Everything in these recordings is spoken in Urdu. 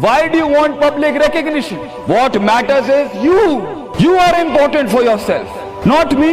Why do you want public recognition? What matters is you. You are important for yourself, not me.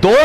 2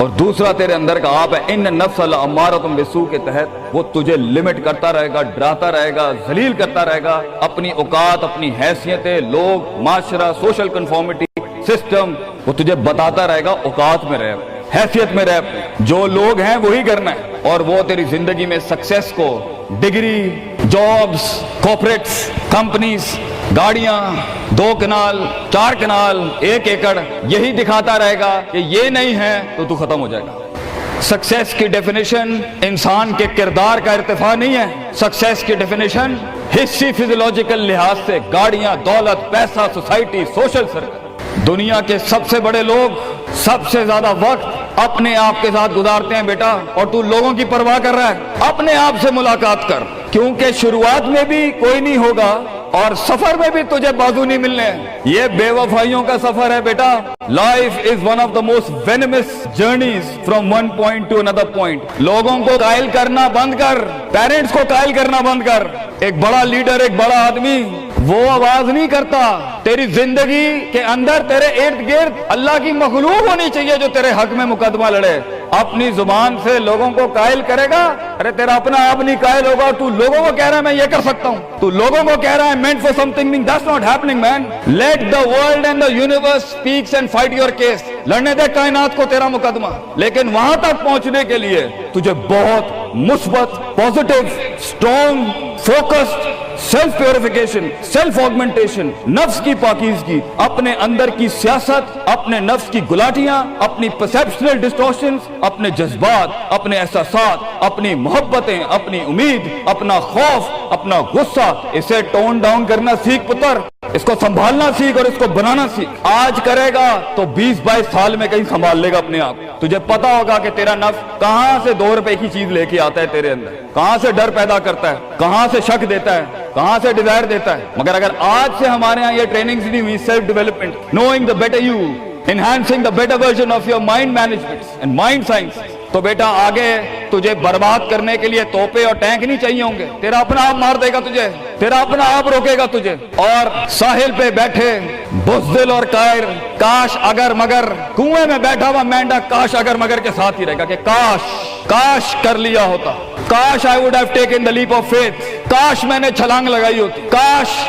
اور دوسرا تیرے اندر کا آپ ہے ان نفس الامارۃ بالسوء کے تحت وہ تجھے لمٹ کرتا رہے گا، ڈراتا رہے گا، ذلیل کرتا رہے گا، اپنی اوقات، اپنی حیثیتیں، لوگ، معاشرہ، سوشل کنفارمیٹی سسٹم، وہ تجھے بتاتا رہے گا اوقات میں رہ، حیثیت میں رہ، جو لوگ ہیں وہی کرنا ہے، اور وہ تیری زندگی میں سکسیس کو، ڈگری، جابز، کارپوریٹس، کمپنیز، گاڑیاں، 2 کنال، 4 کنال، 1 ایکڑ، یہی دکھاتا رہے گا کہ یہ نہیں ہے تو ختم ہو جائے گا۔ سکسیس کی ڈیفینیشن انسان کے کردار کا ارتفاع نہیں ہے، سکسیس کی ڈیفینیشن حصی فزیولوجیکل لحاظ سے گاڑیاں، دولت، پیسہ، سوسائٹی، سوشل سرکل۔ دنیا کے سب سے بڑے لوگ سب سے زیادہ وقت اپنے آپ کے ساتھ گزارتے ہیں بیٹا، اور تو لوگوں کی پرواہ کر رہا ہے؟ اپنے آپ سے ملاقات کر، کیونکہ شروعات میں بھی کوئی نہیں ہوگا اور سفر میں بھی تجھے بازو نہیں ملنے ہیں۔ یہ بے وفائیوں کا سفر ہے بیٹا۔ Life is one of the most venomous journeys from one point to another point. لوگوں کو قائل کرنا بند کر، پیرنٹس کو قائل کرنا بند کر۔ ایک بڑا لیڈر، ایک بڑا آدمی وہ آواز نہیں کرتا، تیری زندگی کے اندر تیرے ارد گرد اللہ کی مخلوق ہونی چاہیے جو تیرے حق میں مقدمہ لڑے۔ اپنی زبان سے لوگوں کو قائل کرے گا، ارے تیرا اپنا آپ نہیں قائل ہوگا۔ تو لوگوں کو کہہ رہا ہے میں یہ کر سکتا ہوں، تو لوگوں کو کہہ رہا ہے meant for something that's not happening man. Let the world and the universe speaks and fight your case. لڑنے دے کائنات کو تیرا مقدمہ، لیکن وہاں تک پہنچنے کے لیے تجھے بہت مثبت، positive, strong, focused, self purification, self augmentation, نفس کی پاکیزگی، اپنے اندر کی سیاست، اپنے نفس کی گلاٹیاں، اپنی پرسیپشنل ڈسٹورشنز، اپنے جذبات، اپنے احساسات، اپنی محبتیں، اپنی امید، اپنا خوف، اپنا غصہ، اسے ٹون ڈاؤن کرنا سیکھ پتر۔ اس کو سنبھالنا سیکھ اور اس کو بنانا سیکھ۔ آج کرے گا تو 20-22 سال میں کہیں سنبھال لے گا اپنے آپ۔ تجھے پتا ہوگا کہ تیرا نفس کہاں سے 2 روپے کی چیز لے کے آتا ہے تیرے اندر، کہاں سے ڈر پیدا کرتا ہے، کہاں سے شک دیتا ہے، کہاں سے ڈیزائر دیتا ہے۔ مگر اگر آج سے ہمارے ہاں یہ ٹریننگ نہیں ہوئی، self development, knowing the better you, enhancing the better version of your mind management and mind science, تو بیٹا آگے تجھے برباد کرنے کے لیے توپے اور ٹینک نہیں چاہیے ہوں گے۔ تیرا اپنا آپ مار دے گا تجھے، تیرا اپنا آپ روکے گا تجھے۔ اور ساحل پہ بیٹھے بزدل اور قائر، کاش اگر مگر، کنویں میں بیٹھا ہوا مینڈا کاش اگر مگر کے ساتھ ہی رہے گا کہ کاش کر لیا ہوتا، کاش I would have taken the leap of faith، کاش میں نے چھلانگ لگائی ہوتی، کاش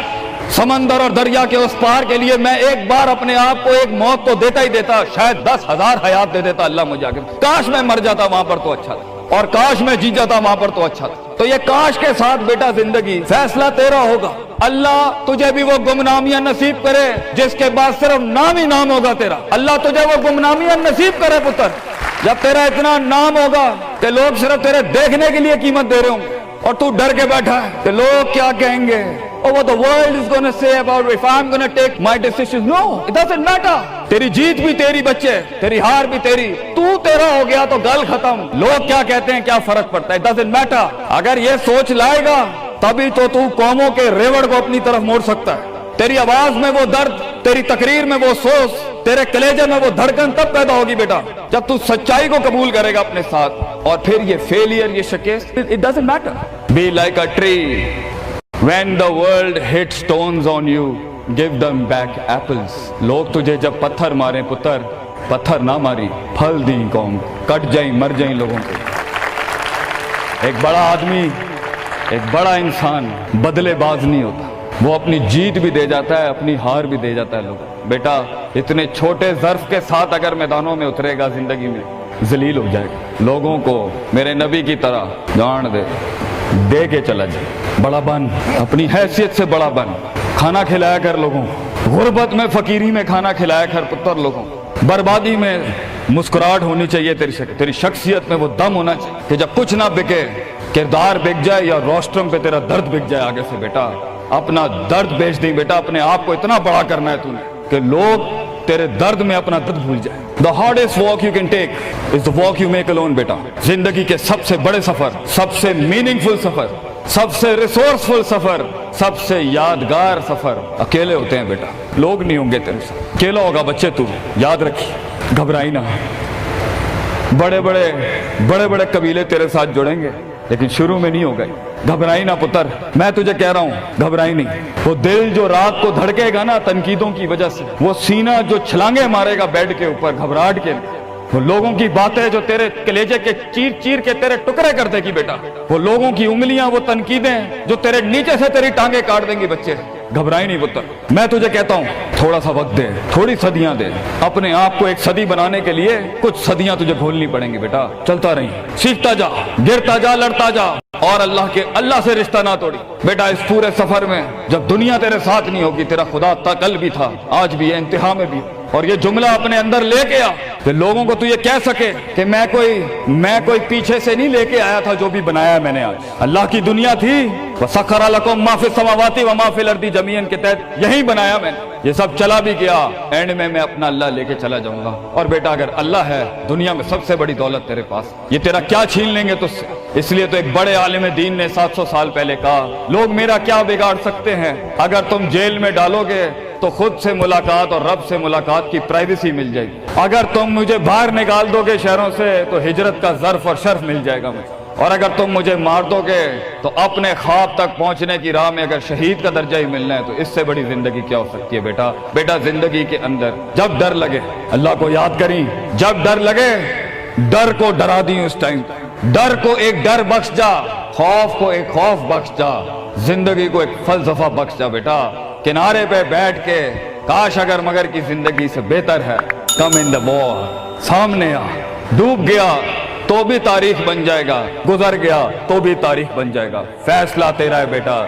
سمندر اور دریا کے اس پار کے لیے میں ایک بار اپنے آپ کو ایک موت تو دیتا ہی دیتا، شاید 10,000 حیات دے دیتا اللہ مجھے آگے، کاش میں مر جاتا وہاں پر تو اچھا تھا، اور کاش میں جی جاتا وہاں پر تو اچھا تھا۔ تو یہ کاش کے ساتھ بیٹا زندگی، فیصلہ تیرا ہوگا۔ اللہ تجھے بھی وہ گمنامیاں نصیب کرے جس کے بعد صرف نام ہی نام ہوگا تیرا۔ اللہ تجھے وہ گمنامیاں نصیب کرے پتر، جب تیرا اتنا نام ہوگا کہ لوگ صرف تیرے دیکھنے کے لیے قیمت دے رہے ہوں گے، اور تو ڈر کے بیٹھا ہے کہ لوگ کیا کہیں گے، or what the world is going to say about if I'm going to take my decisions. No, it doesn't matter. تیری جیت بھی تیری بچے، تیری ہار بھی تیری، تو تیرا ہو گیا تو گل ختم۔ لوگ کیا کہتے ہیں کیا فرق پڑتا ہے، it doesn't matter۔ اگر یہ سوچ لائے گا تبھی تو قوموں کے ریوڑ کو اپنی طرف موڑ سکتا ہے۔ تیری آواز میں وہ درد، تیری تقریر میں وہ سوز، تیرے کلیجے میں وہ دھڑکن تب پیدا ہوگی بیٹا جب تو سچائی کو قبول کرے گا اپنے ساتھ۔ اور پھر یہ فیلئر، یہ شکست، it doesn't matter. Be like a tree. When the world hits stones on you, give them back apples. لوگ تجھے جب پتھر ماریں پتر، پتھر نہ ماری، پھل دیں قوم، کٹ جائیں مر جائیں لوگوں کو۔ ایک بڑا آدمی، ایک بڑا انسان بدلے باز نہیں ہوتا، وہ اپنی جیت بھی دے جاتا ہے، اپنی ہار بھی دے جاتا ہے لوگ۔ بیٹا اتنے چھوٹے ظرف کے ساتھ اگر میدانوں میں اترے گا زندگی میں، ذلیل ہو جائے گا۔ لوگوں کو میرے نبی کی طرح جان دے کے چلا جائے، بڑا بن، اپنی حیثیت سے بڑا بن، کھانا کھلایا کر لوگوں، غربت میں فقیری میں کھانا کھلایا کر پتر لوگوں، بربادی میں مسکراہٹ ہونی چاہیے تیری شخصیت میں وہ دم ہونا چاہیے کہ جب کچھ نہ بکے، کردار بک جائے یا روسٹرم پہ تیرا درد بک جائے آگے سے۔ بیٹا اپنا درد بیچ دیں بیٹا، اپنے آپ کو اتنا بڑا کرنا ہے تو نے کہ لوگ تیرے درد میں اپنا درد بھول جائے۔ The hardest walk you can take is the walk you make alone بیٹا۔ زندگی کے سب سے بڑے سفر، سب سے میننگ فل سفر، سب سے ریسورسفل سفر، سب سے یادگار سفر اکیلے ہوتے ہیں بیٹا، لوگ نہیں ہوں گے تیرے ساتھ، اکیلا ہوگا بچے تو، یاد رکھی، گھبرائی نہ۔ بڑے بڑے قبیلے تیرے ساتھ جڑیں گے لیکن شروع میں نہیں ہو گئے، گھبرائی نہ پتر، میں تجھے کہہ رہا ہوں گھبرائی نہیں۔ وہ دل جو رات کو دھڑکے گا نا تنقیدوں کی وجہ سے، وہ سینہ جو چھلانگے مارے گا بیڈ کے اوپر گھبراہٹ کے، وہ لوگوں کی باتیں جو تیرے کلیجے کے چیر چیر کے تیرے ٹکڑے کر دے گی بیٹا، وہ لوگوں کی انگلیاں، وہ تنقیدیں جو تیرے نیچے سے تیری ٹانگیں کاٹ دیں گی بچے، گھبرائی نہیں پتر۔ میں تجھے کہتا ہوں تھوڑا سا وقت دے، تھوڑی صدیاں دے، اپنے آپ کو ایک صدی بنانے کے لیے کچھ صدیاں تجھے گھولنی پڑیں گی بیٹا، چلتا رہی، سیکھتا جا، گرتا جا، لڑتا جا، اور اللہ سے رشتہ نہ توڑی بیٹا۔ اس پورے سفر میں جب دنیا تیرے ساتھ نہیں ہوگی، تیرا خدا کل بھی تھا، آج بھی ہے، انتہا میں بھی، اور یہ جملہ اپنے اندر لے کے آ کہ لوگوں کو تو یہ کہہ سکے کہ میں کوئی پیچھے سے نہیں لے کے آیا تھا، جو بھی بنایا میں نے آج اللہ کی دنیا تھی، وَسَخَّرَ لَكُم مَّا فِي السَّمَاوَاتِ وَمَا فِي الْأَرْضِ جَمِيعًا کے تحت یہی بنایا میں نے، یہ سب چلا بھی گیا، اینڈ میں اپنا اللہ لے کے چلا جاؤں گا۔ اور بیٹا اگر اللہ ہے دنیا میں سب سے بڑی دولت تیرے پاس، یہ تیرا کیا چھین لیں گے تجھ سے؟ اس لیے تو ایک بڑے عالم دین نے 700 سال پہلے کہا، لوگ میرا کیا بگاڑ سکتے ہیں؟ اگر تم جیل میں ڈالو گے تو خود سے ملاقات اور رب سے ملاقات کی پرائیویسی مل جائے گی، اگر تم مجھے باہر نکال دو گے شہروں سے تو ہجرت کا ظرف اور شرف مل جائے گا مجھے، اور اگر تم مجھے مار دو گے تو اپنے خواب تک پہنچنے کی راہ میں اگر شہید کا درجہ ہی ملنا ہے تو اس سے بڑی زندگی کیا ہو سکتی ہے بیٹا؟ بیٹا زندگی کے اندر جب ڈر لگے اللہ کو یاد کریں، جب ڈر لگے ڈر کو ڈرا دیں، اس ٹائم ڈر کو ایک ڈر بخش جا، خوف کو ایک خوف بخش جا، زندگی کو ایک فلسفہ بخش جا بیٹا۔ کنارے پہ بیٹھ کے کاش اگر مگر کی زندگی سے بہتر ہے، کم ان دا وار، سامنے آ، ڈوب گیا تو بھی تاریخ بن جائے گا، گزر گیا تو بھی تاریخ بن جائے گا، فیصلہ تیرا ہے بیٹا۔